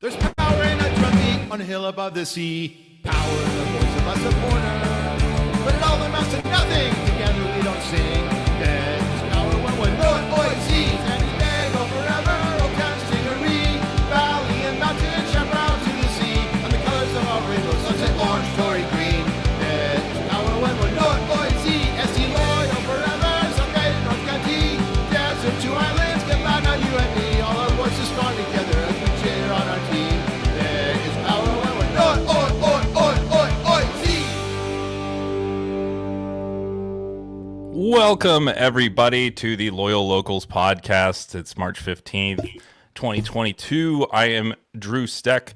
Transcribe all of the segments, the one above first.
There's power in a drum beat on a hill above the sea. Power in the voice of a supporter. But it all amounts to nothing. Together we don't sing. There's power when we're North Boise. And they go forever. Old town stingery. Valley and mountain, chaparral to the sea. And the colors of our rainbow, sunset orange, Tory green. There's power when we're North Boise. ST loyal forever. Someday North County. Desert to islands. Get loud now, you and me. All our voices strong together as we cheer on our team. There is power when we're North Boise. Welcome, everybody, to the Loyal Locals podcast. It's March 15th, 2022. I am Drew Steck,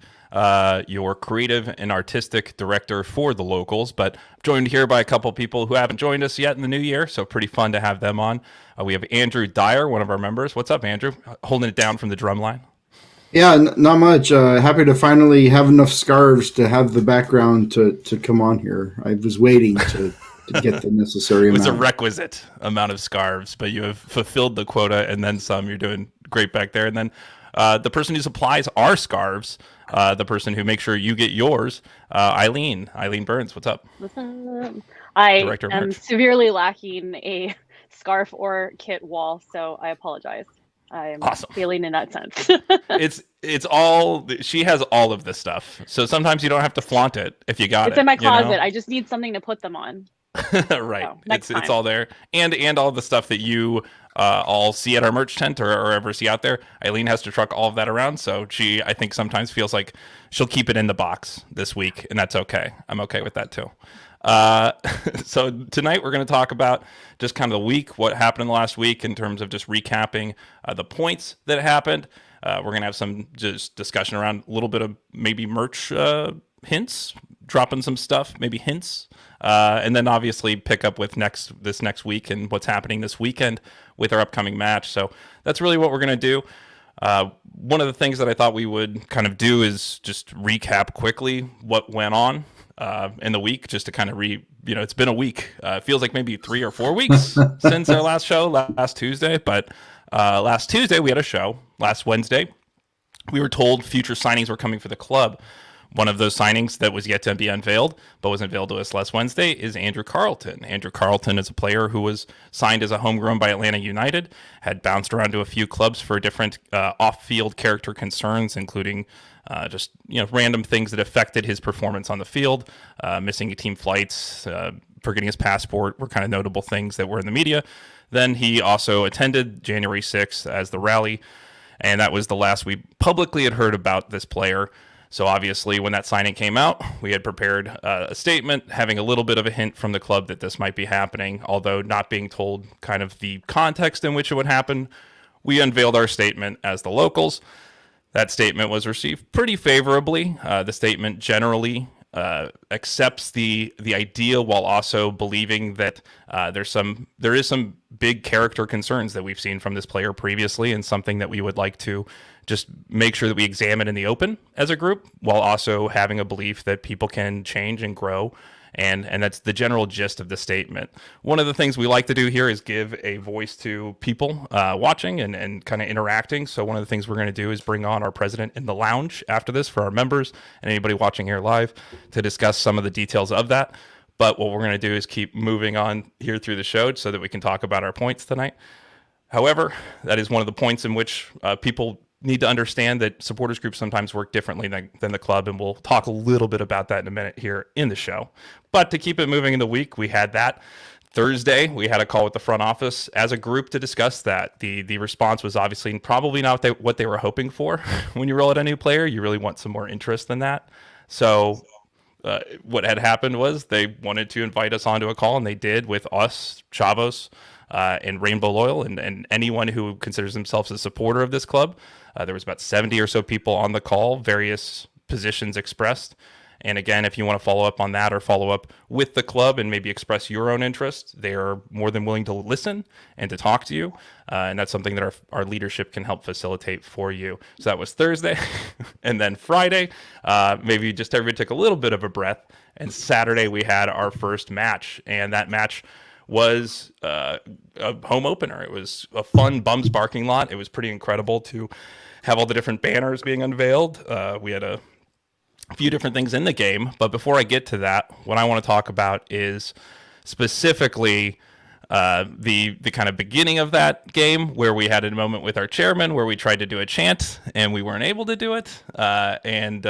your creative and artistic director for the Locals, but I'm joined here by a couple people who haven't joined us yet in the new year, so pretty fun to have them on. We have Andrew Dyer, one of our members. What's up, Andrew? Holding it down from the drum line. Yeah, not much. Happy to finally have enough scarves to have the background to come on here. I was waiting to get the necessary It was amount. a requisite amount of scarves, but you have fulfilled the quota and then some. You're doing great back there. And then the person who supplies our scarves, the person who makes sure you get yours, Aileen Burns. What's up? I Director of am merch. severely lacking a scarf or kit wall, so I apologize. I'm Awesome. failing in that sense. It's all, she has all of this stuff. So sometimes you don't have to flaunt it if you got It's it. in my you know? closet. I just need something to put them on. Right. So, next It's time. all there. And all the stuff that you all see at our merch tent or ever see out there. Aileen has to truck all of that around. So she, I think, sometimes feels like she'll keep it in the box this week. And that's okay. I'm okay with that too. So tonight we're going to talk about just kind of the week, what happened in the last week in terms of just recapping the points that happened. We're going to have some just discussion around a little bit of maybe merch hints, dropping some stuff, maybe hints, and then obviously pick up with this next week and what's happening this weekend with our upcoming match. So that's really what we're going to do. One of the things that I thought we would kind of do is just recap quickly what went on in the week, just to kind of it's been a week. It feels like maybe 3 or 4 weeks since our last show last Tuesday, but last Tuesday we had a show. Last Wednesday we were told future signings were coming for the club. One of those signings that was yet to be unveiled, but was unveiled to us last Wednesday, is Andrew Carlton. Andrew Carlton is a player who was signed as a homegrown by Atlanta United, had bounced around to a few clubs for different off-field character concerns, including just random things that affected his performance on the field, missing team flights, forgetting his passport were kind of notable things that were in the media. Then he also attended January 6th as the rally, and that was the last we publicly had heard about this player. So obviously, when that signing came out, we had prepared a statement, having a little bit of a hint from the club that this might be happening, although not being told kind of the context in which it would happen. We unveiled our statement as the Locals. That statement was received pretty favorably. The statement generally accepts the idea while also believing that there is some big character concerns that we've seen from this player previously, and something that we would like to just make sure that we examine in the open as a group, while also having a belief that people can change and grow. And that's the general gist of the statement. One of the things we like to do here is give a voice to people watching and kind of interacting. So one of the things we're going to do is bring on our president in the lounge after this for our members and anybody watching here live to discuss some of the details of that. But what we're going to do is keep moving on here through the show so that we can talk about our points tonight. However, that is one of the points in which people need to understand that supporters groups sometimes work differently than the club, and we'll talk a little bit about that in a minute here in the show. But to keep it moving in the week, we had that. Thursday, we had a call with the front office as a group to discuss that. The response was obviously probably not what they were hoping for. When you roll out a new player, you really want some more interest than that. So what had happened was they wanted to invite us onto a call, and they did, with us, Chavos, and Rainbow Loyal, and anyone who considers themselves a supporter of this club. There was about 70 or so people on the call, various positions expressed. And again, if you want to follow up on that or follow up with the club and maybe express your own interest, they are more than willing to listen and to talk to you. And that's something that our leadership can help facilitate for you. So that was Thursday. And then Friday, maybe just everybody took a little bit of a breath. And Saturday, we had our first match. And that match was a home opener. It was a fun Bums parking lot. It was pretty incredible to have all the different banners being unveiled. We had a few different things in the game, but before I get to that, what I want to talk about is specifically the kind of beginning of that game, where we had a moment with our chairman where we tried to do a chant and we weren't able to do it, and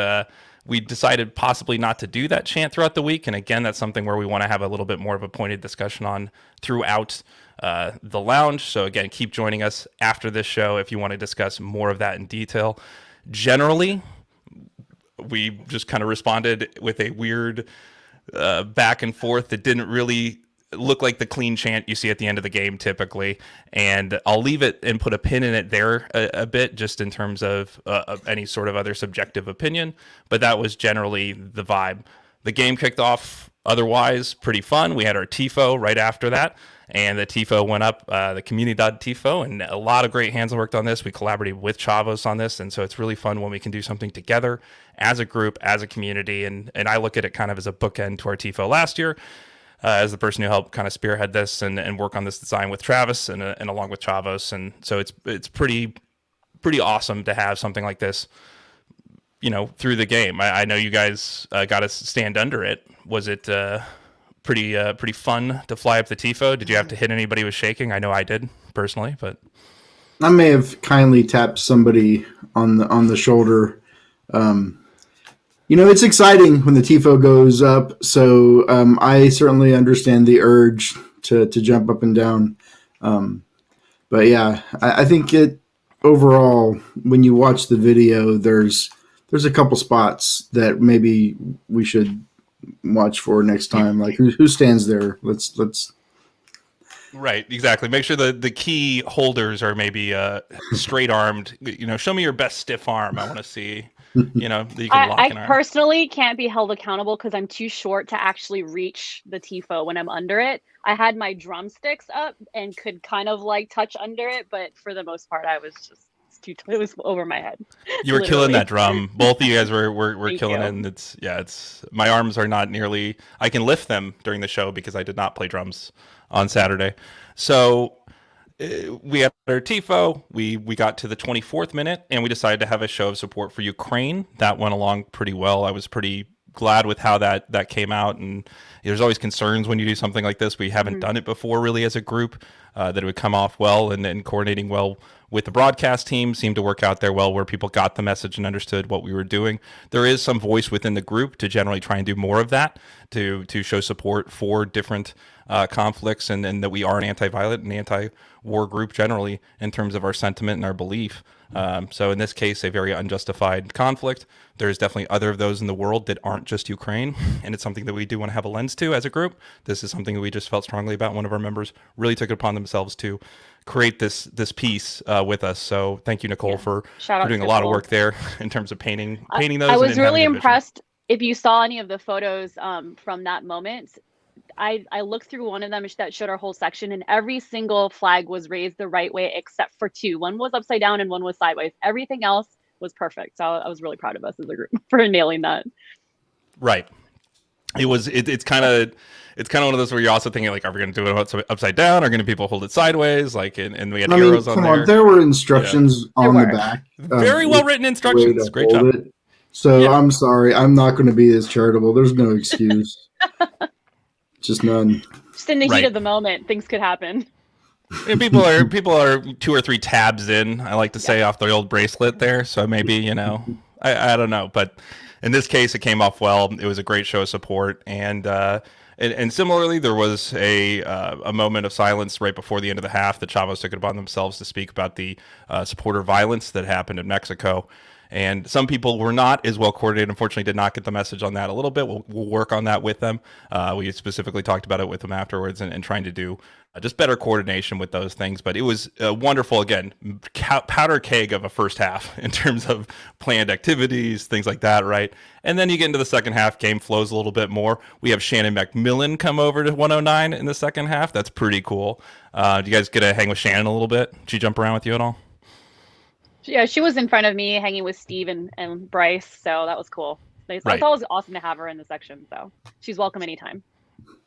we decided possibly not to do that chant throughout the week. And again, that's something where we want to have a little bit more of a pointed discussion on throughout the lounge. So again, keep joining us after this show if you want to discuss more of that in detail. Generally, we just kind of responded with a weird back and forth that didn't really look like the clean chant you see at the end of the game typically. And I'll leave it and put a pin in it there a bit, just in terms of any sort of other subjective opinion. But that was generally the vibe. The game kicked off otherwise pretty fun. We had our TIFO right after that, and the TIFO went up, the Comunidad TIFO, and a lot of great hands worked on this. We collaborated with Chavos on this, and so it's really fun when we can do something together as a group, as a community, and I look at it kind of as a bookend to our TIFO last year, as the person who helped kind of spearhead this and work on this design with Travis and along with Chavos. And so it's pretty awesome to have something like this, through the game. I know you guys got to stand under it. Was it pretty fun to fly up the TIFO? Did you have to hit anybody with shaking? I know I did personally, but I may have kindly tapped somebody on the shoulder. It's exciting when the TIFO goes up, so I certainly understand the urge to jump up and down. But yeah, I think it overall, when you watch the video, there's a couple spots that maybe we should watch for next time. Like who stands there? Let's. Right, exactly. Make sure the key holders are maybe straight armed. Show me your best stiff arm. I want to see. That you can lock an I arm. personally can't be held accountable because I'm too short to actually reach the TIFO when I'm under it. I had my drumsticks up and could kind of touch under it, but for the most part, I was just it was over my head. You were killing that drum. Both of you guys were Thank killing you. it. And it's my arms are not nearly. I can lift them during the show because I did not play drums on Saturday. So we had our TIFO. We got to the 24th minute and we decided to have a show of support for Ukraine. That went along pretty well. I was pretty glad with how that came out, and there's always concerns when you do something like this. We haven't done it before really as a group, that it would come off well, and coordinating well with the broadcast team seemed to work out there well, where people got the message and understood what we were doing. There is some voice within the group to generally try and do more of that, to show support for different conflicts, and that we are an anti-violent and anti-war group generally in terms of our sentiment and our belief. So in this case, a very unjustified conflict. There's definitely other of those in the world that aren't just Ukraine, and it's something that we do want to have a lens to as a group. This is something that we just felt strongly about. One of our members really took it upon themselves to create this piece with us. So thank you, Nicole, for doing a lot of work there in terms of painting those. I was really impressed. If you saw any of the photos from that moment, I looked through one of them that showed our whole section, and every single flag was raised the right way except for two. One was upside down and one was sideways. Everything else was perfect. So I was really proud of us as a group for nailing that. Right. It's kind of one of those where you're also thinking, are we going to do it upside down? Are going to people hold it sideways? And we had arrows on there. There were instructions on the back. Very well written instructions. Great job. So I'm sorry, I'm not going to be as charitable. There's no excuse. Just none. Just in the heat of the moment, things could happen. And people are 2 or 3 tabs in, I like to say, off the old bracelet there. So maybe, I don't know. But in this case, it came off well. It was a great show of support. And similarly, there was a moment of silence right before the end of the half. The Chavos took it upon themselves to speak about the supporter violence that happened in Mexico. And some people were not as well coordinated. Unfortunately, did not get the message on that a little bit. We'll work on that with them. We specifically talked about it with them afterwards, and trying to do just better coordination with those things. But it was wonderful, again, powder keg of a first half in terms of planned activities, things like that, right? And then you get into the second half, game flows a little bit more. We have Shannon McMillan come over to 109 in the second half. That's pretty cool. Do you guys get to hang with Shannon a little bit? Did she jump around with you at all? Yeah, she was in front of me hanging with Steve and Bryce, so that was cool. It's always awesome to have her in the section, so she's welcome anytime.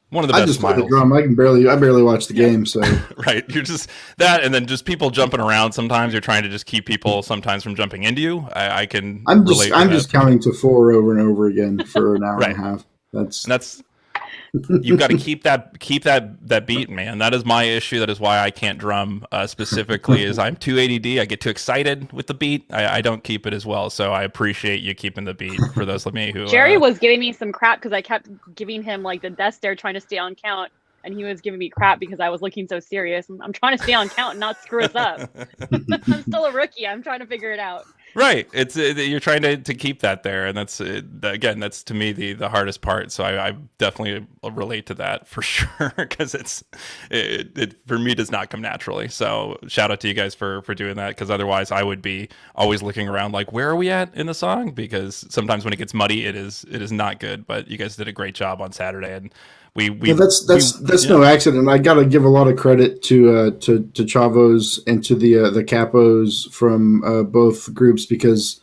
One of the I best just play the smiles. drum. I barely watch the game, so Right. You're just that, and then just people jumping around. Sometimes you're trying to just keep people sometimes from jumping into you. I can relate to I'm that just for sure. counting to 4 over and over again for an hour and Right. a half. And that's you've got to keep that beat, man. That is my issue. That is why I can't drum specifically. Is I'm too ADD. I get too excited with the beat. I don't keep it as well. So I appreciate you keeping the beat for those like me who Jerry was giving me some crap because I kept giving him like the death stare trying to stay on count, and he was giving me crap because I was looking so serious. I'm trying to stay on count and not screw us up. I'm still a rookie. I'm trying to figure it out. Right. It's you're trying to keep that there, and that's again, that's to me the hardest part. So I definitely relate to that for sure because it for me does not come naturally. So shout out to you guys for doing that, because otherwise I would be always looking around like, where are we at in the song? Because sometimes when it gets muddy, it is not good. But you guys did a great job on Saturday, and that's no accident. I got to give a lot of credit to Chavos and to the capos from both groups, because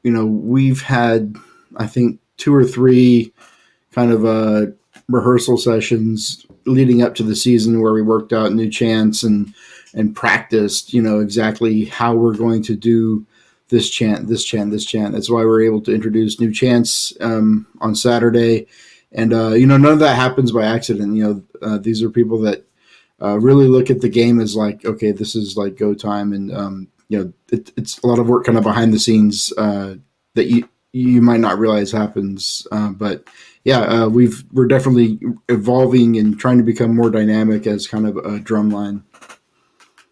we've had, I think, 2 or 3 kind of rehearsal sessions leading up to the season where we worked out new chants and practiced exactly how we're going to do this chant. That's why we're able to introduce new chants on Saturday. And, none of that happens by accident. These are people that really look at the game as like, okay, this is like go time. And, it's a lot of work kind of behind the scenes that you might not realize happens. But yeah, we're definitely evolving and trying to become more dynamic as kind of a drum line.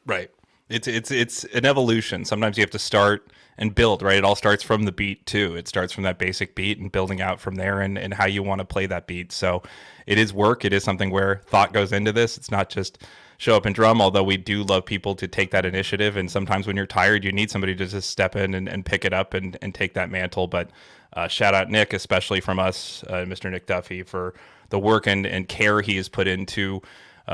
Right. It's an evolution. Sometimes you have to start and build, right? It all starts from the beat too. It starts from that basic beat and building out from there and how you want to play that beat. So it is work. It is something where thought goes into this. It's not just show up and drum, although we do love people to take that initiative. And sometimes when you're tired, you need somebody to just step in and pick it up and take that mantle. But shout out Nick, especially from us, Mr. Nick Duffy, for the work and care he has put into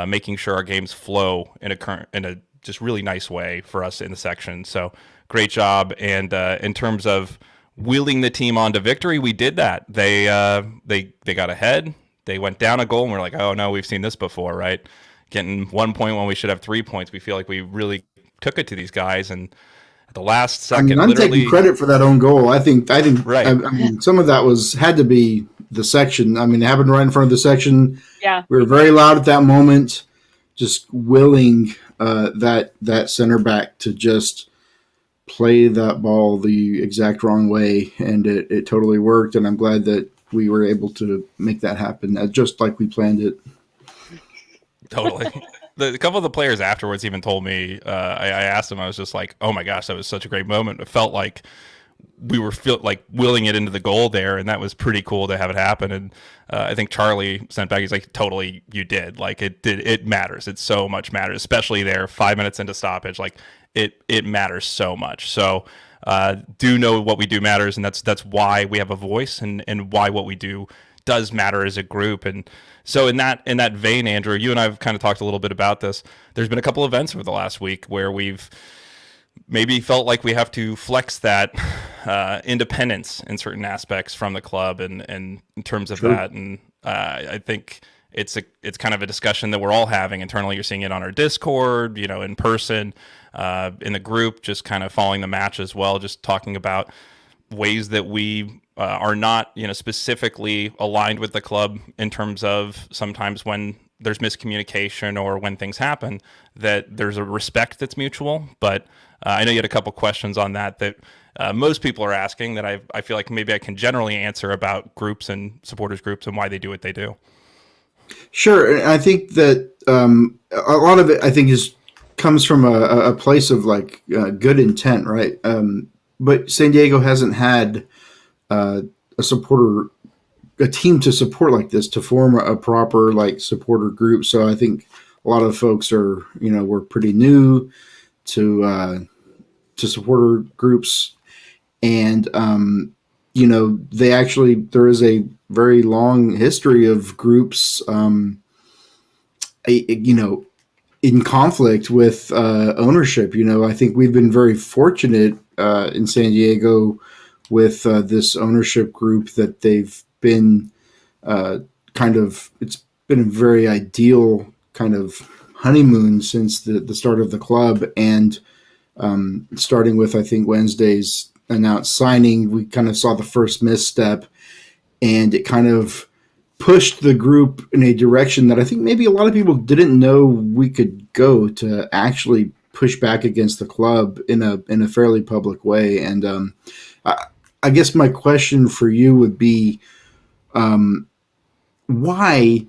making sure our games flow in a just really nice way for us in the section. So great job. And in terms of wheeling the team on to victory, we did that. They got ahead. They went down a goal, and we're like, oh no, we've seen this before, right? Getting 1 point when we should have 3 points. We feel like we really took it to these guys, and at the last second, I'm taking credit for that own goal. I think right. I mean, some of that had to be the section. I mean, it happened right in front of the section. Yeah, we were very loud at that moment, just willing that center back to just play that ball the exact wrong way, and it totally worked. And I'm glad that we were able to make that happen just like we planned it. Totally. A couple of the players afterwards even told me, I asked them, I was just like, oh my gosh, that was such a great moment. It felt like we were like willing it into the goal there, and that was pretty cool to have it happen. And I think Charlie sent back, he's like, totally, you did. Like it matters. It so much matters, especially there 5 minutes into stoppage. Like it matters so much. So do know what we do matters, and that's why we have a voice and why what we do does matter as a group. And so in that vein, Andrew, you and I have kind of talked a little bit about this. There's been a couple events over the last week where we've maybe felt like we have to flex that independence in certain aspects from the club and in terms of that. And I think it's kind of a discussion that we're all having internally. You're seeing it on our Discord, in person, in the group, just kind of following the match as well, just talking about ways that we are not, specifically aligned with the club in terms of sometimes when there's miscommunication or when things happen, that there's a respect that's mutual. But I know you had a couple questions on that most people are asking that I feel like maybe I can generally answer about groups and supporters groups and why they do what they do. Sure. I think that a lot of it, I think, comes from a place of like good intent, right? But San Diego hasn't had a team to support like this, to form a proper like supporter group. So I think a lot of folks are, we're pretty new to supporter groups, and there is a very long history of groups, in conflict with ownership. I think we've been very fortunate in San Diego with this ownership group that they've been it's been a very ideal kind of honeymoon since the start of the club, and starting with, I think, Wednesday's announced signing, we kind of saw the first misstep, and it kind of pushed the group in a direction that I think maybe a lot of people didn't know we could go, to actually push back against the club in a fairly public way. And I guess my question for you would be, why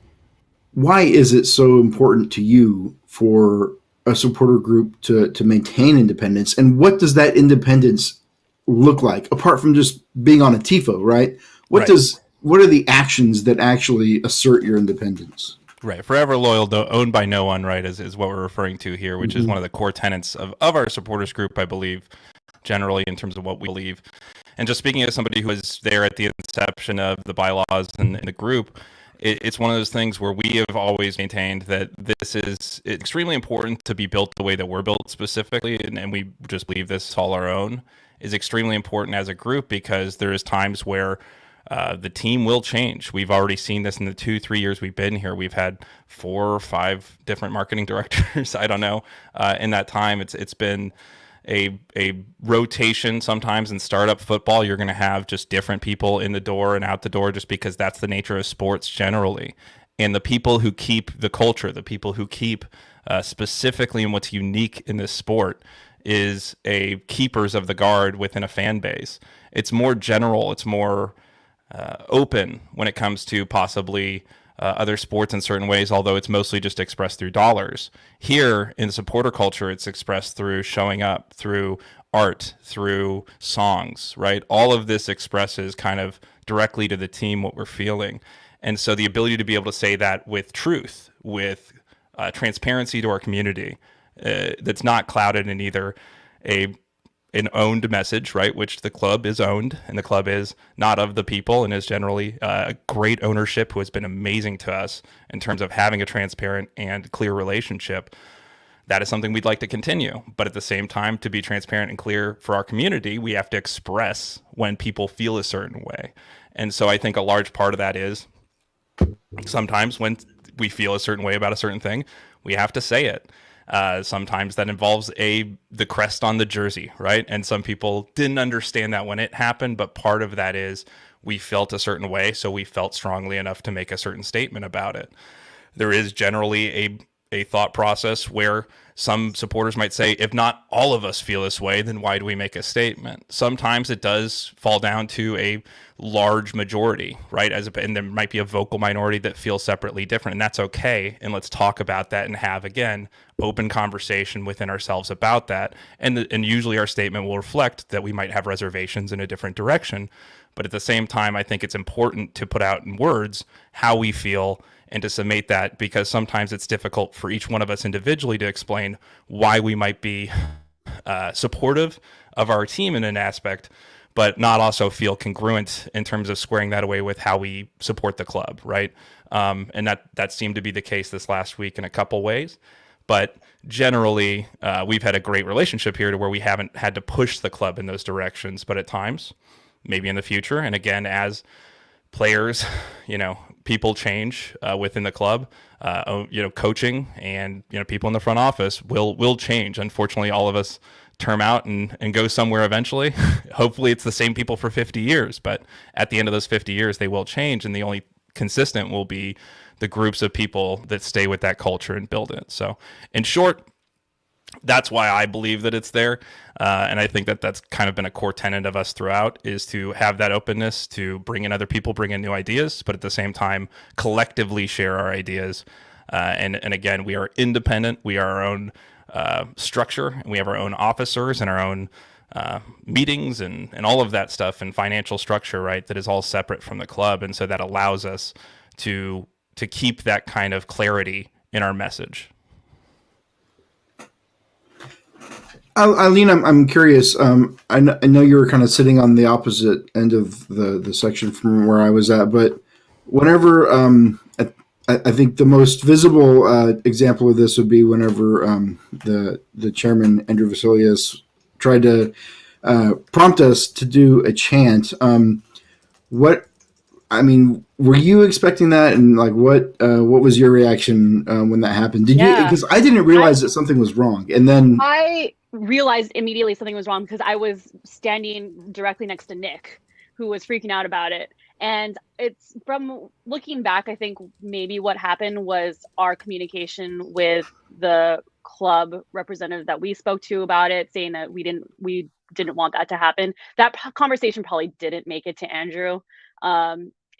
is it so important to you for a supporter group to maintain independence, and what does that independence look like apart from just being on a tifo, right? What are the actions that actually assert your independence? Right. Forever loyal, owned by no one, right, is what we're referring to here, which is one of the core tenets of our supporters group, I believe, generally in terms of what we believe. And just speaking as somebody who was there at the inception of the bylaws and the group, it's one of those things where we have always maintained that this is extremely important to be built the way that we're built specifically, and we just believe this all our own, is extremely important as a group, because there is times where the team will change. We've already seen this in the 2-3 years we've been here. We've had 4 or 5 different marketing directors. I don't know. In that time, it's been a rotation. Sometimes in startup football, you're going to have just different people in the door and out the door, just because that's the nature of sports generally. And the people who keep the culture, the people who keep specifically in what's unique in this sport, is a keepers of the guard within a fan base. It's more general. It's more open when it comes to possibly other sports in certain ways, although it's mostly just expressed through dollars. Here in supporter culture, it's expressed through showing up, through art, through songs, right? All of this expresses kind of directly to the team what we're feeling. And so the ability to be able to say that with truth, with transparency to our community, that's not clouded in either an owned message, right, which the club is owned, and the club is not of the people, and is generally a great ownership who has been amazing to us in terms of having a transparent and clear relationship. That is something we'd like to continue. But at the same time, to be transparent and clear for our community, we have to express when people feel a certain way. And so I think a large part of that is sometimes when we feel a certain way about a certain thing, we have to say it. Sometimes that involves the crest on the jersey, right? And some people didn't understand that when it happened, but part of that is we felt a certain way, so we felt strongly enough to make a certain statement about it. There is generally a thought process where some supporters might say, if not all of us feel this way, then why do we make a statement? Sometimes it does fall down to a large majority, right? And there might be a vocal minority that feels separately different, and that's okay. And let's talk about that and have, again, open conversation within ourselves about that. And usually our statement will reflect that we might have reservations in a different direction. But at the same time, I think it's important to put out in words how we feel and to summate that, because sometimes it's difficult for each one of us individually to explain why we might be supportive of our team in an aspect, but not also feel congruent in terms of squaring that away with how we support the club, right? And that seemed to be the case this last week in a couple ways. But generally, we've had a great relationship here to where we haven't had to push the club in those directions, but at times, maybe in the future, and again, as players, people change within the club, coaching and, people in the front office will change. Unfortunately, all of us term out and go somewhere eventually. Hopefully it's the same people for 50 years, but at the end of those 50 years, they will change. And the only consistent will be the groups of people that stay with that culture and build it. So in short, that's why I believe that it's there. And I think that that's kind of been a core tenet of us throughout, is to have that openness to bring in other people, bring in new ideas, but at the same time, collectively share our ideas. And again, we are independent. We are our own structure, and we have our own officers and our own meetings and all of that stuff, and financial structure, right? That is all separate from the club. And so that allows us to keep that kind of clarity in our message. Aileen, I'm curious. I know you were kind of sitting on the opposite end of the section from where I was at, but whenever I think the most visible example of this would be whenever the chairman, Andrew Vesilias, tried to prompt us to do a chant. What I mean, were you expecting that? And like, what was your reaction when that happened? Did you? Yeah. Because I didn't realize that something was wrong, and then I realized immediately something was wrong because I was standing directly next to Nick, who was freaking out about it. And it's from looking back, I think maybe what happened was our communication with the club representative that we spoke to about it, saying that we didn't want that to happen. That conversation probably didn't make it to Andrew,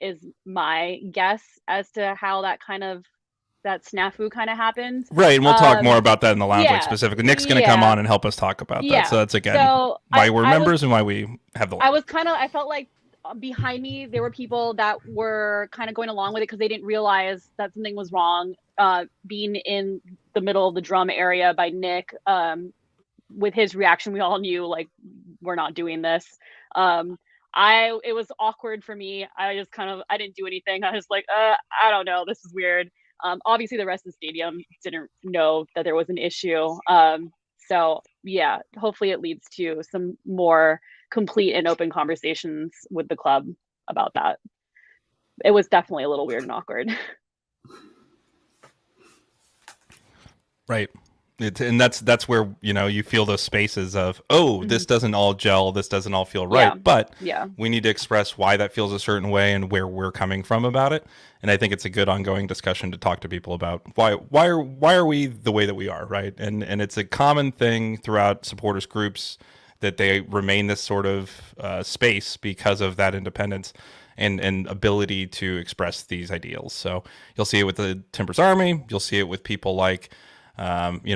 is my guess as to how that snafu kind of happened. Right, and we'll talk more about that in the lounge, like yeah, specifically. Nick's going to come on and help us talk about that. So that's again why we're members and why we have the. I felt like behind me there were people that were kind of going along with it because they didn't realize that something was wrong. Being in the middle of the drum area by Nick, with his reaction, we all knew like we're not doing this. It was awkward for me. I didn't do anything. I was like, I don't know, this is weird. Obviously the rest of the stadium didn't know that there was an issue. So yeah, hopefully it leads to some more complete and open conversations with the club about that. It was definitely a little weird and awkward. Right. And that's where, you feel those spaces of, this doesn't all gel, this doesn't all feel right. But we need to express why that feels a certain way and where we're coming from about it. And I think it's a good ongoing discussion to talk to people about why are we the way that we are, right? And it's a common thing throughout supporters groups that they remain this sort of space because of that independence and ability to express these ideals. So you'll see it with the Timbers Army, you'll see it with people like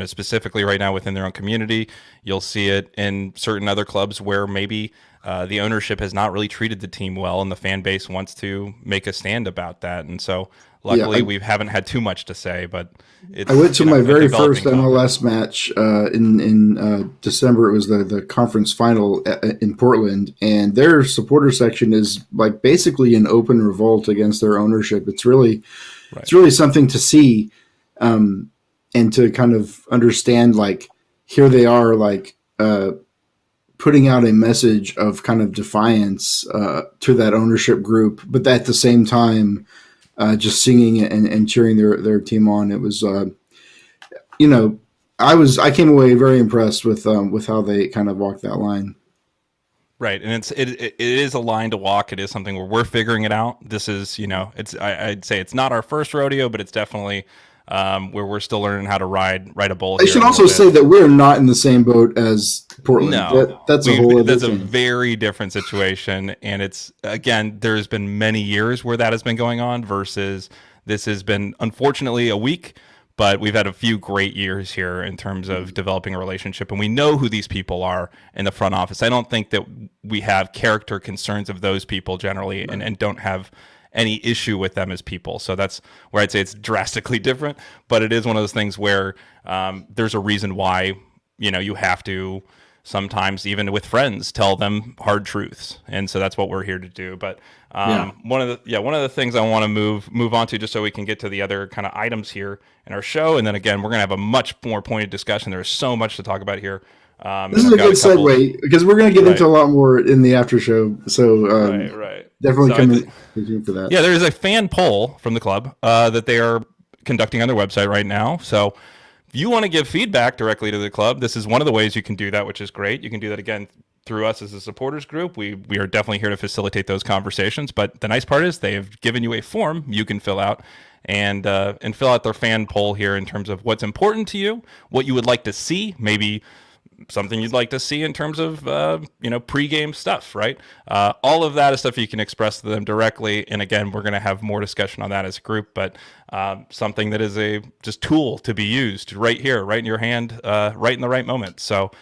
specifically right now within their own community. You'll see it in certain other clubs where maybe the ownership has not really treated the team well, and the fan base wants to make a stand about that. And so, luckily, we haven't had too much to say. But I went to my very first MLS match in December. It was the conference final in Portland, and their supporter section is like basically an open revolt against their ownership. It's really something to see. And to kind of understand, like, here they are, like, putting out a message of kind of defiance to that ownership group, but at the same time, just singing and cheering their team on. It was, I came away very impressed with how they kind of walked that line. Right, and it is a line to walk. It is something where we're figuring it out. This is, I'd say it's not our first rodeo, but it's definitely where we're still learning how to ride a bull. I should also say that we're not in the same boat as Portland. No, that's a whole other thing. A very different situation, and it's, again, there's been many years where that has been going on versus this has been, unfortunately, a week, but we've had a few great years here in terms of developing a relationship, and we know who these people are in the front office. I don't think that we have character concerns of those people generally, and don't have any issue with them as people. So that's where I'd say it's drastically different, but it is one of those things where there's a reason why, you have to sometimes, even with friends, tell them hard truths. And so that's what we're here to do. But one of the things I want to move on to, just so we can get to the other kind of items here in our show. And then again, we're going to have a much more pointed discussion. There's so much to talk about here. This is a good segue because we're going to get into a lot more in the after show. So definitely come in for that. Yeah, there is a fan poll from the club that they are conducting on their website right now. So if you want to give feedback directly to the club, this is one of the ways you can do that, which is great. You can do that again through us as a supporters group. We are definitely here to facilitate those conversations. But the nice part is they have given you a form you can fill out and fill out their fan poll here in terms of what's important to you, what you would like to see, maybe something you'd like to see in terms of, pregame stuff, right? All of that is stuff you can express to them directly. And again, we're going to have more discussion on that as a group, but something that is a just tool to be used right here, right in your hand, right in the right moment. So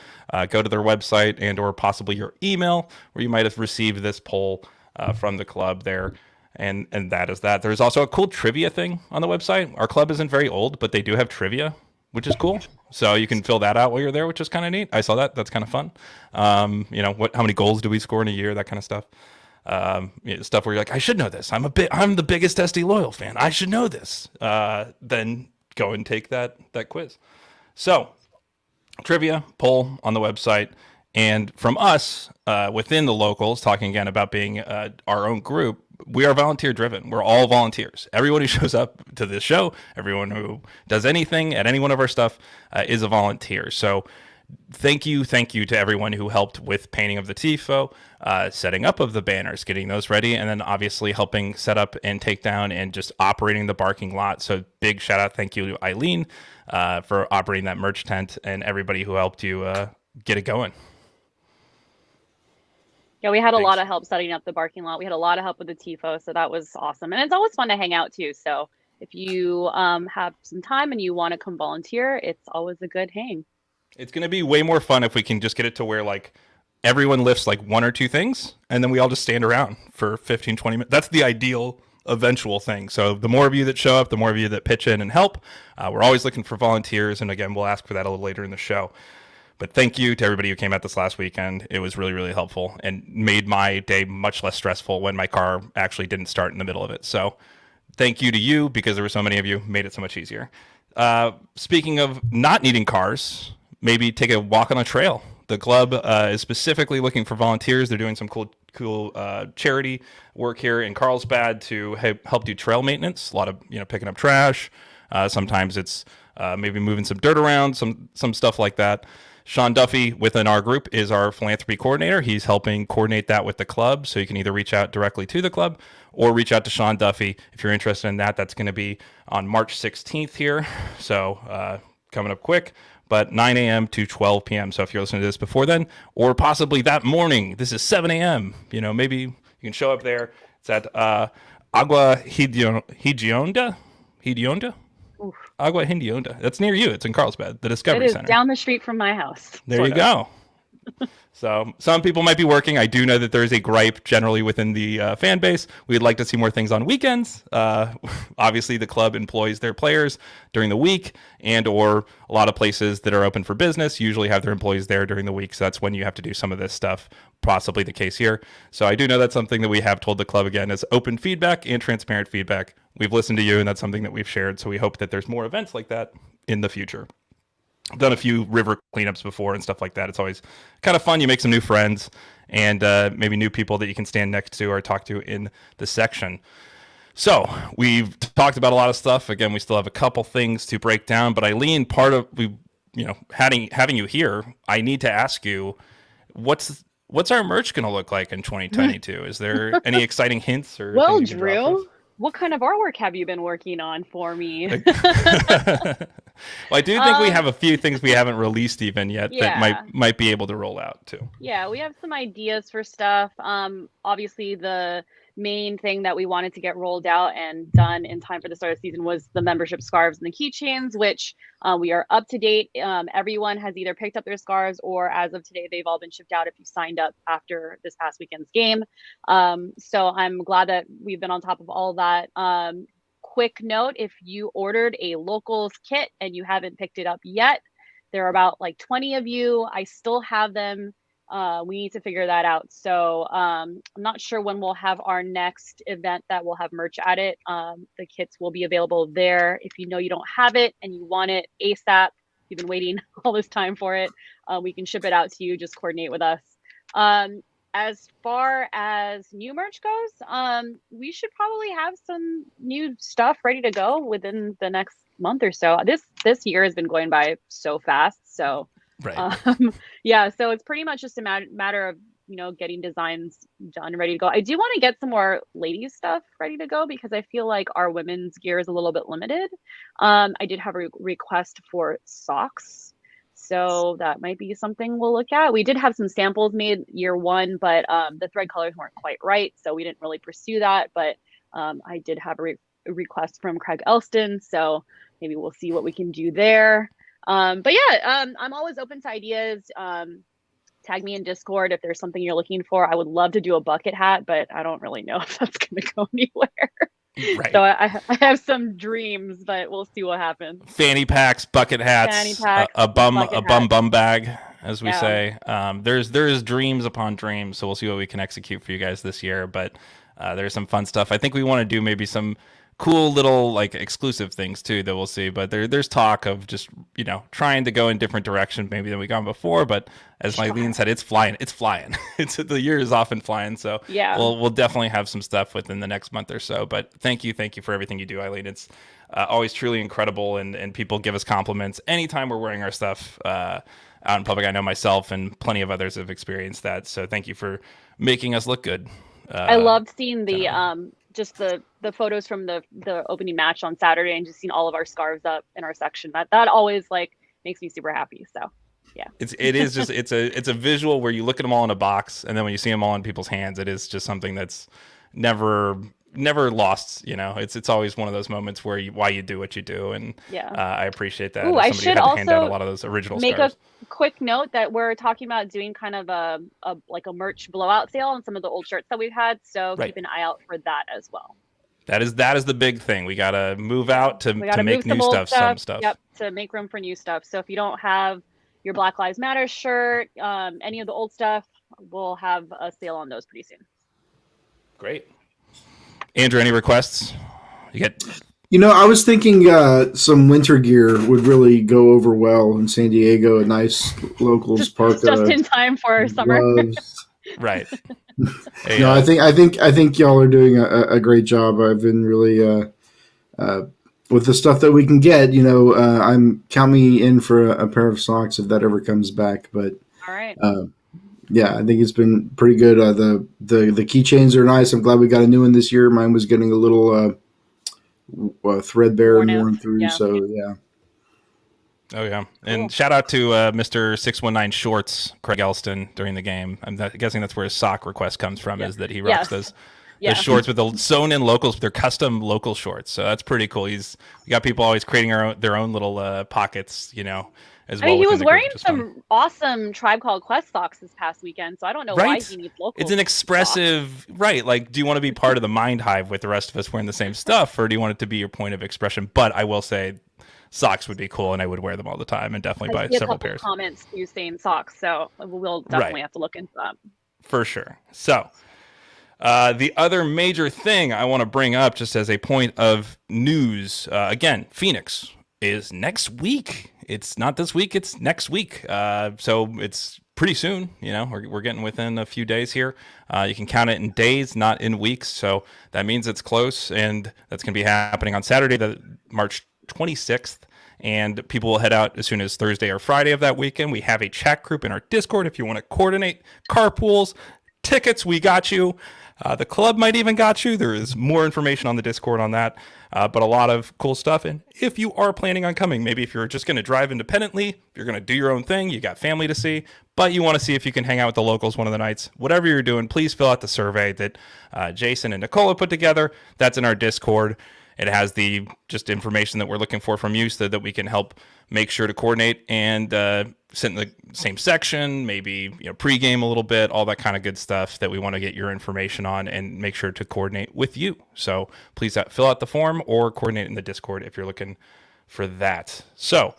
go to their website and or possibly your email where you might have received this poll from the club there. And that is that. There's also a cool trivia thing on the website. Our club isn't very old, but they do have trivia, which is cool. So you can fill that out while you're there, which is kind of neat. I saw that. That's kind of fun. How many goals do we score in a year? That kind of stuff. Stuff where you're like, I should know this. I'm the biggest SD Loyal fan. I should know this. Then go and take that quiz. So trivia poll on the website. And from us, within the locals, talking again about being our own group, we are volunteer driven. We're all volunteers. Everyone who shows up to this show, everyone who does anything at any one of our stuff is a volunteer. So thank you to everyone who helped with painting of the tifo, setting up of the banners, getting those ready, and then obviously helping set up and take down and just operating the parking lot. So big shout out, thank you to Aileen for operating that merch tent, and everybody who helped you get it going. Yeah, we had a lot of help setting up the parking lot. We had a lot of help with the tifo, so that was awesome. And it's always fun to hang out too. So if you have some time and you want to come volunteer, it's always a good hang. It's going to be way more fun if we can just get it to where like everyone lifts like one or two things and then we all just stand around for 15, 20 minutes. That's the ideal eventual thing. So the more of you that show up, the more of you that pitch in and help. We're always looking for volunteers. And again, we'll ask for that a little later in the show. But thank you to everybody who came out this last weekend. It was really, really helpful and made my day much less stressful when my car actually didn't start in the middle of it. So thank you to you, because there were so many of you, made it so much easier. Speaking of not needing cars, maybe take a walk on a trail. The club is specifically looking for volunteers. They're doing some cool charity work here in Carlsbad to help do trail maintenance. A lot of picking up trash. Sometimes it's maybe moving some dirt around, some stuff like that. Sean Duffy within our group is our philanthropy coordinator. He's helping coordinate that with the club. So you can either reach out directly to the club or reach out to Sean Duffy if you're interested in that. That's going to be on March 16th here. So coming up quick, but 9 a.m. to 12 p.m. So if you're listening to this before then, or possibly that morning, this is 7 a.m. Maybe you can show up there. It's at Agua Hedionda. Oof. Agua Hedionda. That's near you. It's in Carlsbad, the Discovery Center. It is down the street from my house. There you go. So some people might be working. I do know that there is a gripe generally within the fan base. We'd like to see more things on weekends. Obviously, the club employs their players during the week, and or a lot of places that are open for business usually have their employees there during the week. So that's when you have to do some of this stuff, possibly the case here. So I do know that's something that we have told the club, again, is open feedback and transparent feedback. We've listened to you, and that's something that we've shared. So we hope that there's more events like that in the future. I've done a few river cleanups before and stuff like that. It's always kind of fun. You make some new friends and maybe new people that you can stand next to or talk to in the section. So we've talked about a lot of stuff. Again, we still have a couple things to break down. But Aileen, part of having you here, I need to ask you, what's our merch going to look like in 2022? Is there any exciting hints or? Well, Drew, what kind of artwork have you been working on for me? Well, I do think we have a few things we haven't released even yet that might be able to roll out too. Yeah, we have some ideas for stuff. Obviously, the main thing that we wanted to get rolled out and done in time for the start of the season was the membership scarves and the keychains, which we are up to date. Everyone has either picked up their scarves or as of today, they've all been shipped out if you signed up after this past weekend's game. So I'm glad that we've been on top of all that. Quick note, if you ordered a locals kit and you haven't picked it up yet, there are about like 20 of you. I still have them. We need to figure that out. So I'm not sure when we'll have our next event that will have merch at it. The kits will be available there. If you know you don't have it and you want it ASAP, you've been waiting all this time for it, we can ship it out to you. Just coordinate with us. As far as new merch goes, we should probably have some new stuff ready to go within the next month or so. This year has been going by so fast. So right. So it's pretty much just a matter of getting designs done and ready to go. I do want to get some more ladies stuff ready to go because I feel like our women's gear is a little bit limited. I did have a request for socks. So that might be something we'll look at. We did have some samples made year one, but the thread colors weren't quite right. So we didn't really pursue that. But I did have a request from Craig Elston. So maybe we'll see what we can do there. I'm always open to ideas. Tag me in Discord if there's something you're looking for. I would love to do a bucket hat, but I don't really know if that's going to go anywhere. Right. So I have some dreams, but we'll see what happens. Fanny packs, bucket hats, a bum bag, as we say. There's dreams upon dreams, so we'll see what we can execute for you guys this year. But there's some fun stuff. I think we want to do maybe some cool little like exclusive things too that we'll see. But there's talk of just trying to go in different direction maybe than we gone before. But as Aileen said, it's flying. It's flying. It's the year is often flying. So Yeah. we'll definitely have some stuff within the next month or so. But thank you for everything you do, Aileen. It's always truly incredible, and people give us compliments anytime we're wearing our stuff out in public. I know myself and plenty of others have experienced that. So thank you for making us look good. I loved seeing the just the photos from the opening match on Saturday, and just seeing all of our scarves up in our section. That always like makes me super happy. So yeah, it's a visual where you look at them all in a box, and then when you see them all in people's hands, it is just something that's never lost. It's always one of those moments where why you do what you do, and yeah, I appreciate that. Ooh, As I somebody should who had to hand out a also lot of those original make scarves. a quick note that we're talking about doing kind of a merch blowout sale on some of the old shirts that we've had. So Right. keep an eye out for that as well. That is the big thing. We gotta move out to make new some old stuff, some stuff. Yep, to make room for new stuff. So if you don't have your Black Lives Matter shirt, any of the old stuff, we'll have a sale on those pretty soon. Great. Andrew, any requests? You get. I was thinking some winter gear would really go over well in San Diego. A nice locals parka, just in time for summer. Right. Hey, No, I think y'all are doing a great job. I've been really with the stuff that we can get. Count me in for a pair of socks if that ever comes back. But All right. yeah, I think it's been pretty good. The keychains are nice. I'm glad we got a new one this year. Mine was getting a little threadbare and worn through. Yeah. So yeah. Oh yeah, and Cool. shout out to Mr. 619 Shorts, Craig Elston, during the game. I'm guessing that's where his sock request comes from. Is that he rocks Yes. those shorts with the sewn-in locals, their custom local shorts. So that's pretty cool. We got people always creating their own little pockets, as well. I mean, he within was the group, wearing which is fun. some awesome Tribe Called Quest socks this past weekend, so I don't know why Right? he needs local. It's an expressive, right? Like, do you want to be part of the mind hive with the rest of us wearing the same stuff, or do you want it to be your point of expression? But I will say, socks would be cool, and I would wear them all the time, and definitely buy I see a several couple pairs. comments you saying socks, so we'll definitely have to look into that. For sure. So, the other major thing I want to bring up, just as a point of news, again, Phoenix is next week. It's not this week, it's next week. So it's pretty soon. We're getting within a few days here. You can count it in days, not in weeks. So that means it's close, and that's going to be happening on Saturday, the March 26th. And people will head out as soon as Thursday or Friday of that weekend. We have a chat group in our Discord if you want to coordinate carpools, tickets. We got you. The club might even got you. There is more information on the Discord on that, but a lot of cool stuff. And if you are planning on coming, maybe if you're just going to drive independently, you're going to do your own thing, you got family to see, but you want to see if you can hang out with the locals one of the nights, whatever you're doing, please fill out the survey that Jason and Nicola put together. That's in our Discord. It has the just information that we're looking for from you so that we can help make sure to coordinate and sit in the same section, maybe pregame a little bit, all that kind of good stuff that we want to get your information on and make sure to coordinate with you. So please fill out the form or coordinate in the Discord if you're looking for that. So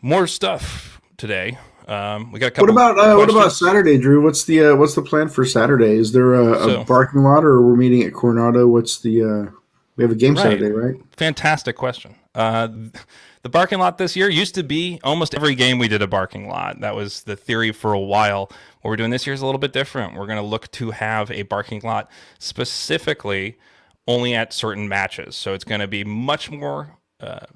more stuff today. We got a couple. What about Saturday, Drew? What's the plan for Saturday? Is there a parking lot, or we're meeting at Coronado? What's the we have a game Saturday, right? Fantastic question. The parking lot this year used to be almost every game we did a parking lot. That was the theory for a while. What we're doing this year is a little bit different. We're going to look to have a parking lot specifically only at certain matches. So it's going to be much more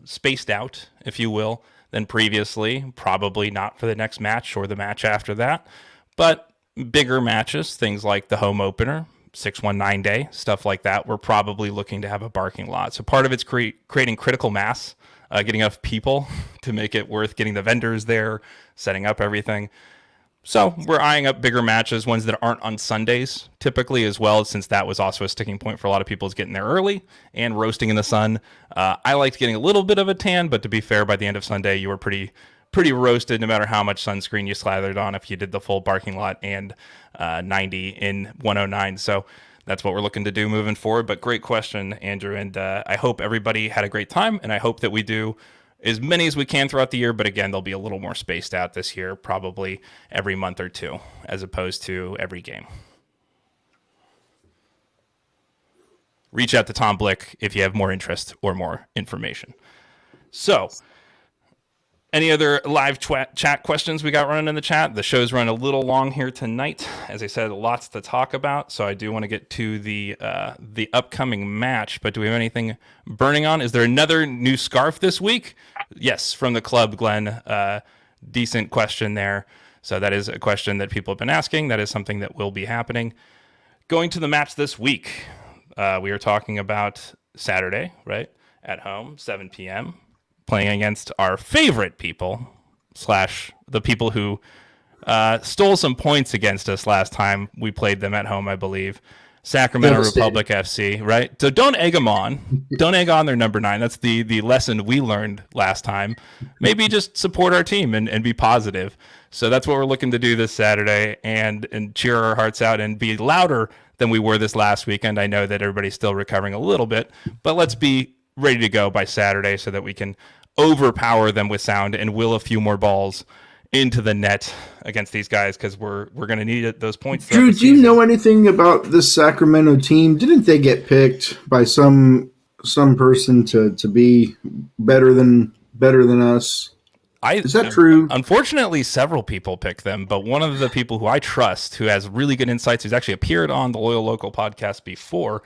spaced out, if you will, than previously. Probably not for the next match or the match after that, but bigger matches, things like the home opener, 619 day, stuff like that. We're probably looking to have a parking lot. So part of it's creating critical mass, getting enough people to make it worth getting the vendors there, setting up everything. So we're eyeing up bigger matches, ones that aren't on Sundays typically as well, since that was also a sticking point for a lot of people is getting there early and roasting in the sun. I liked getting a little bit of a tan, but to be fair, by the end of Sunday, you were pretty roasted no matter how much sunscreen you slathered on if you did the full parking lot and 90 in 109. So that's what we're looking to do moving forward. But great question, Andrew. And I hope everybody had a great time. And I hope that we do as many as we can throughout the year. But again, they'll be a little more spaced out this year, probably every month or two, as opposed to every game. reach out to Tom Blick if you have more interest or more information. So, any other live chat questions we got running in the chat? The show's run a little long here tonight. As I said, lots to talk about, so I do want to get to the upcoming match, but do we have anything burning on? Is there another new scarf this week? Yes, from the club, Glenn. Decent question there. So that is a question that people have been asking. That is something that will be happening. Going to the match this week, we are talking about Saturday, right? At home, 7 p.m., playing against our favorite people / the people who stole some points against us last time we played them at home, I believe. Sacramento Republic FC, right? So don't egg them on. Don't egg on their number 9. That's the lesson we learned last time. Maybe just support our team and be positive. So that's what we're looking to do this Saturday and cheer our hearts out and be louder than we were this last weekend. I know that everybody's still recovering a little bit, but let's be ready to go by Saturday so that we can overpower them with sound and will a few more balls into the net against these guys, because we're going to need those points. Drew, do you know anything about this Sacramento team? Didn't they get picked by some person to be better than us? Is that true? Unfortunately, several people pick them, but one of the people who I trust, who has really good insights, who's actually appeared on the Loyal Local podcast before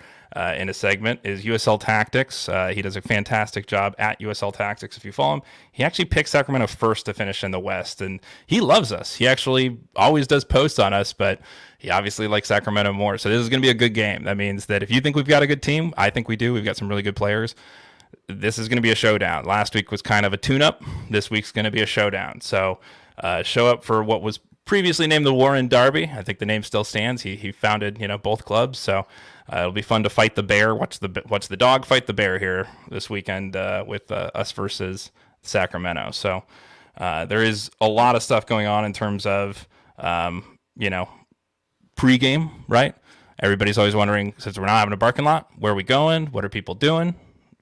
in a segment, is USL Tactics. He does a fantastic job at USL Tactics. If you follow him, he actually picked Sacramento first to finish in the West, and he loves us. He actually always does posts on us, but he obviously likes Sacramento more. So this is going to be a good game. That means that if you think we've got a good team, I think we do. We've got some really good players. This is going to be a showdown. Last week was kind of a tune-up. This week's going to be a showdown. So show up for what was previously named the Warren Derby. I think the name still stands. He founded both clubs. So it'll be fun to fight the bear. Watch the dog fight the bear here this weekend with us versus Sacramento. So there is a lot of stuff going on in terms of pregame, right? Everybody's always wondering, since we're not having a parking lot, where are we going? What are people doing?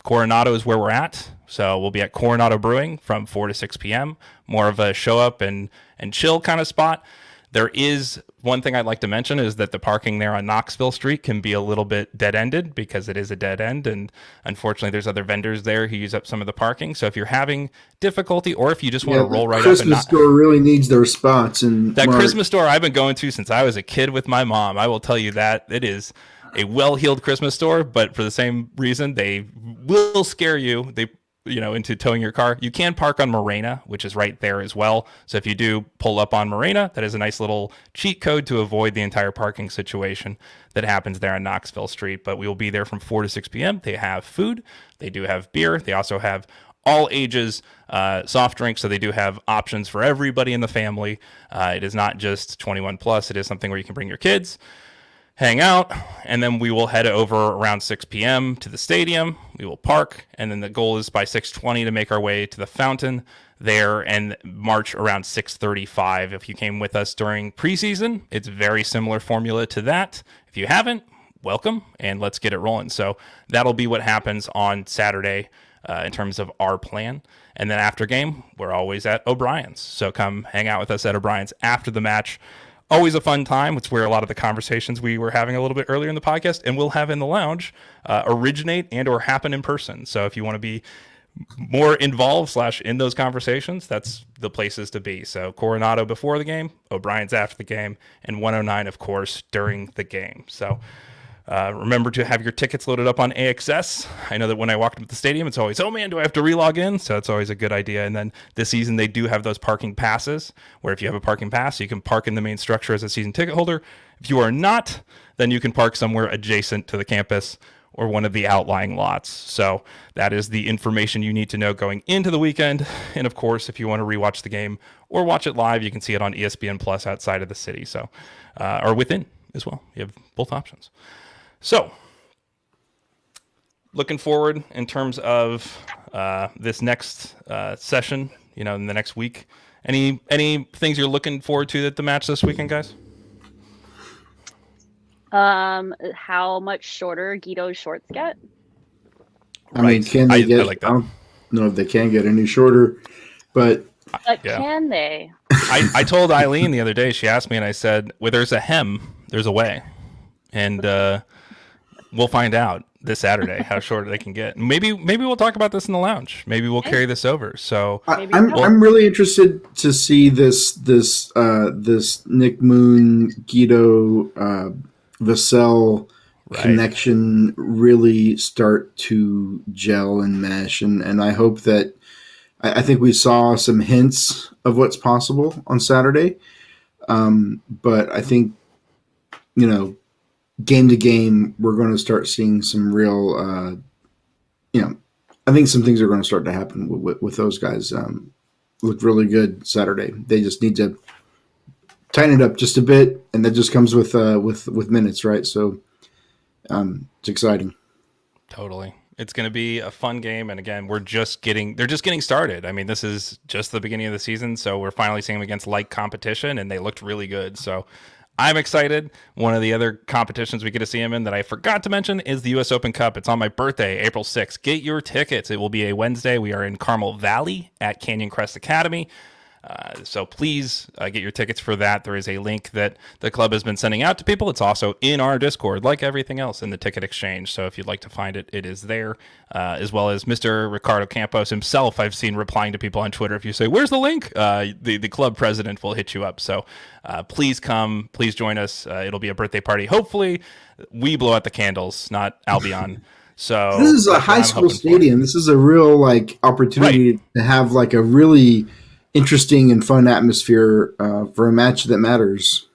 Coronado is where we're at. So we'll be at Coronado Brewing from 4 to 6 p.m. More of a show up and chill kind of spot. There is one thing I'd like to mention is that the parking there on Knoxville Street can be a little bit dead-ended because it is a dead end. And unfortunately, there's other vendors there who use up some of the parking. So if you're having difficulty or if you just want to roll right up and Christmas store really needs their spots. And that Christmas store I've been going to since I was a kid with my mom, I will tell you that it is a well-heeled Christmas store, but for the same reason, they will scare you. Into towing your car. You can park on Morena, which is right there as well. So if you do pull up on Morena, that is a nice little cheat code to avoid the entire parking situation that happens there on Knoxville Street. But we will be there from 4 to 6 p.m. They have food. They do have beer. They also have all ages soft drinks, so they do have options for everybody in the family. It is not just 21 plus. It is something where you can bring your kids, hang out, and then we will head over around 6 p.m. to the stadium. We will park, and then the goal is by 6:20 to make our way to the fountain there and march around 6:35. If you came with us during preseason, it's very similar formula to that. If you haven't, welcome, and let's get it rolling. So that'll be what happens on Saturday in terms of our plan. And then after game, we're always at O'Brien's. So come hang out with us at O'Brien's after the match. Always a fun time. It's where a lot of the conversations we were having a little bit earlier in the podcast and we'll have in the lounge originate and or happen in person. So if you want to be more involved / in those conversations, that's the places to be. So Coronado before the game, O'Brien's after the game, and 109, of course, during the game. So remember to have your tickets loaded up on AXS. I know that when I walked into the stadium, it's always, oh man, do I have to relog in? So it's always a good idea. And then this season, they do have those parking passes where if you have a parking pass, you can park in the main structure as a season ticket holder. If you are not, then you can park somewhere adjacent to the campus or one of the outlying lots. So that is the information you need to know going into the weekend. And of course, if you want to rewatch the game or watch it live, you can see it on ESPN Plus outside of the city. So, or within as well. You have both options. So, looking forward in terms of this next session, in the next week. Any things you're looking forward to at the match this weekend, guys? How much shorter Guido's shorts get? I mean, can they get? I like that. I don't know if they can get any shorter, but can they? I told Aileen the other day. She asked me, and I said, "Where there's a hem, there's a way," and we'll find out. this Saturday, how short they can get. Maybe we'll talk about this in the lounge. Maybe we'll carry this over. So I'm really interested to see this Nick Moon Guido Vassell connection really start to gel and mesh, and I hope that I think we saw some hints of what's possible on Saturday, but I think game to game we're going to start seeing some real I think some things are going to start to happen with those guys. Looked really good Saturday. They just need to tighten it up just a bit, and that just comes with minutes, right? So it's exciting. Totally. It's going to be a fun game. And again, they're just getting started. I mean, this is just the beginning of the season. So we're finally seeing them against light competition, and they looked really good. So I'm excited. One of the other competitions we get to see him in that I forgot to mention is the U.S. Open Cup. It's on my birthday, April 6th. Get your tickets. It will be a Wednesday. We are in Carmel Valley at Canyon Crest Academy. So please get your tickets for that. There is a link that the club has been sending out to people. It's also in our Discord, like everything else in the ticket exchange. So if you'd like to find it, it is there, as well as Mr. Ricardo Campos himself. I've seen replying to people on Twitter. If you say, "Where's the link?" The club president will hit you up. So please come, please join us. It'll be a birthday party. Hopefully we blow out the candles, not Albion. So this is a high school stadium. This is a real opportunity to have a really interesting and fun atmosphere for a match that matters.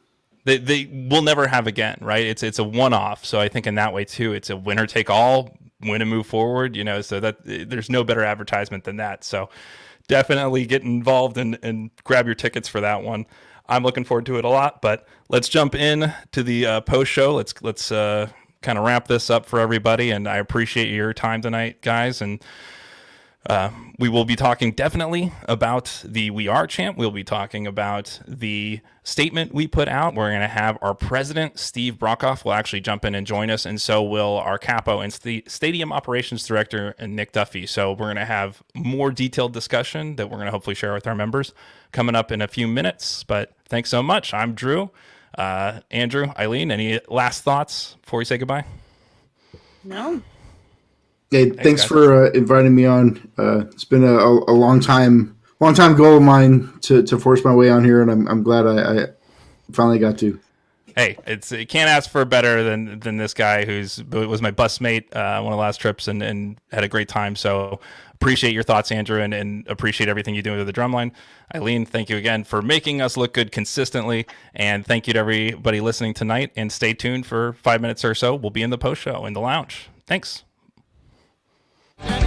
They will never have again, right? It's a one-off. So I think in that way too, it's a winner take all, win and move forward. So that there's no better advertisement than that. So definitely get involved and grab your tickets for that one. I'm looking forward to it a lot. But let's jump in to the post show. Let's kind of wrap this up for everybody. And I appreciate your time tonight, guys. And we will be talking definitely about the We Are chant. We'll be talking about the statement we put out. We're going to have our president, Steve Brokoff, will actually jump in and join us. And so will our capo and stadium operations director, Nick Duffy. So we're going to have more detailed discussion that we're going to hopefully share with our members coming up in a few minutes. But thanks so much. I'm Drew. Andrew, Aileen, any last thoughts before we say goodbye? No. Hey, thanks for inviting me on. It's been a long time goal of mine to force my way on here, and I'm glad I finally got to. Hey, you can't ask for better than this guy was my bus mate one of the last trips and had a great time. So appreciate your thoughts, Andrew, and appreciate everything you do with the drumline. Aileen, thank you again for making us look good consistently, and thank you to everybody listening tonight. And stay tuned for 5 minutes or so. We'll be in the post show in the lounge. Thanks. And